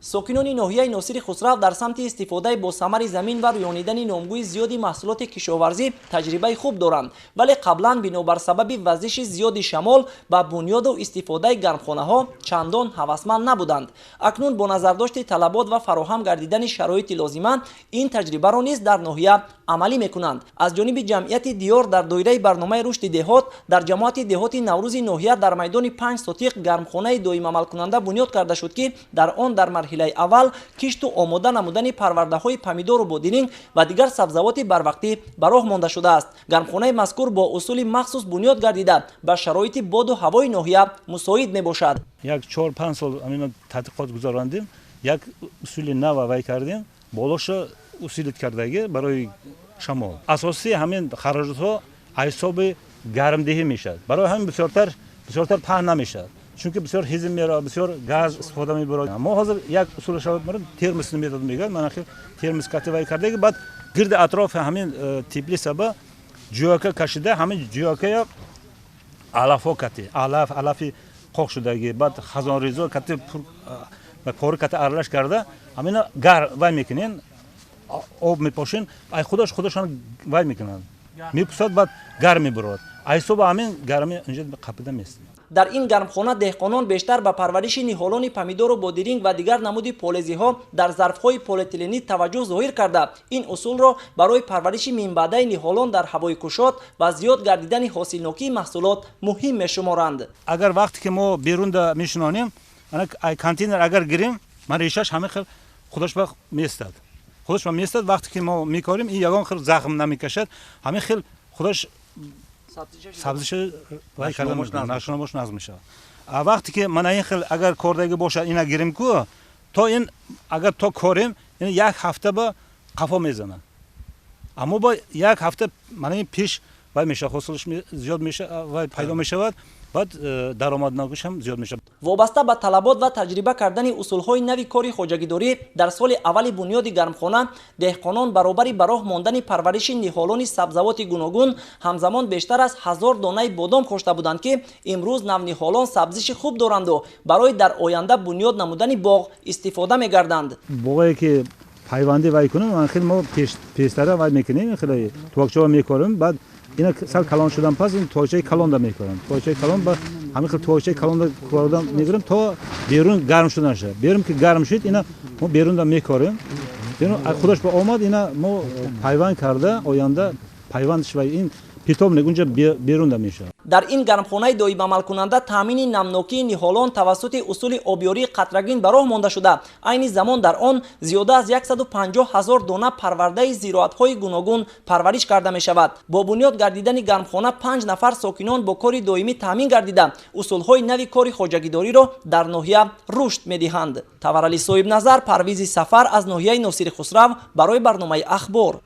ساکنان ناحیه ناصر خسرو در سمت استفاده با ثمر زمین و رویانیدن نامگوی زیادی محصولات کشاورزی تجربه خوب دارند، ولی قبلا بنابر سبب وزش زیاد شمال با بنیاد و استفاده گرمخانه ها چندان هوسمند نبودند. اکنون با نظرداشت طلبات و فراهم گردیدن شرایط لازمه این تجربه را نیز در ناحیه عملی میکنند. از جانب جمعیت دیار در دایره برنامه رشد دهات در جماعت دهات نوروز ناحیه در میدان 5 ساتیق گرمخانه دائم عمل کننده بنیاد کرده شد که در آن در مرحله اول کشت و آماده نمودن پرورده های پمیدور و بادرینگ و دیگر سبزوات بروقتی به راه مانده شده است. گرمخانه مذکور با اصول مخصوص بنیاد گردیده به شرایط باد و هوای ناحیه مساعد می باشد. یک 4-5 سال همین تحقیقات گذراندیم، یک اصول نو وای کردیم، بالاش اصول کردگی برای شمال. اساسی همین خراجات ها حساب گرمدهی میشد. برای همین بسیارتر پهن نمیشد. چون که بسیار هیزم میره، بسیار گاز استفاده میبرد. ما حاضر یک اصول شود مرد ترمس میداد میگه، من اخیر ترمس کتی وای کردگی بعد گرد اطراف همین تبلیس با جوکه کشیده، همین جوکه علفا کتی، علفی قاق شدگی، بعد خزان ریزا کتی پر کتی ارلش کرده، همین گر وای میکنین، آب میپاشین، ای خودشان وای میکنن، میپوسد بعد گرم میبرد. ایسو با همین گرمی اینجا قپیده میست. در این گرمخانه دهقانان بیشتر به پرورش نهالان پمیدور و بادرینگ و دیگر نمود پالزی ها در ظرفهای پلی‌اتیلنی توجه ظاهر کرده. این اصول را برای پرورش منبعده نهالان در هوای گشاد و زیاد گردیدن حاصلناکی محصولات مهم میشمارند. اگر وقتی که ما بیرون میشنانیم، ای کانتینر اگر گیریم، من ریشش همه خیلی خودش به میستد. خودش به میستد وقتی که ما میکاریم این یگان خیلی زخم نمیکشد، همه خیلی خودش سبزیش وای کردن نشونمش نظم میشه. وقتی که من این خیلی اگر کوردگی باشه اینا گیریم کو تا این اگر تا کاریم این یک هفته با قفا میزنه، اما با یک هفته من این پیش وای میشه حاصلش زیاد میشه و پیدا میشود، بعد درآمدناکیش هم زیاد میشه. وابسته به طلبات و تجربه کردن اصولهای نوی کاری خواجگیداری در سال اول بنیاد گرمخانه دهقانان برابری به راه ماندن پرورش نهالان سبزوات گوناگون همزمان بیشتر از 1000 دانه بادام کاشته بودند که امروز نونهالان سبزیش خوب دارند و برای در آینده بنیاد نمودن باغ استفاده میگردند. باغی که پیوندی وای کنیم من خیلی ما پیشتر وای میکنیم، خیلی توکچه میکاریم، بعد اینا سال کلان شدن پس این توچه کلان دا میکنن، توچه کلان با همین خیلی توچه کلان دا کوردن میگیریم تا بیرون گرم شدن شه. بیرون که گرم شد اینا ما بیرون دا میکاریم، بیرون خودش با آمد اینا ما پیوند کرده آینده پیوندش و این پیتوم نگونجا بیرون دا میشه. در این گرمخانه دائم عمل کننده تامین نمناکی نهالان توسط اصول آبیاری قطرگین به راه مانده شده. عین زمان در آن زیاده از 150,000 دانه پرورده زراعت‌های گوناگون پرورش کرده می شود. با بنیاد گردیدن گرمخانه 5 نفر ساکنان با کار دائمی تامین گردیده اصول‌های نوی کار خواجگیداری را در ناحیه رشد می‌دهند. تورعلی صاحب نظر، پرویز سفر از ناحیه ناصر خسرو برای برنامه اخبار.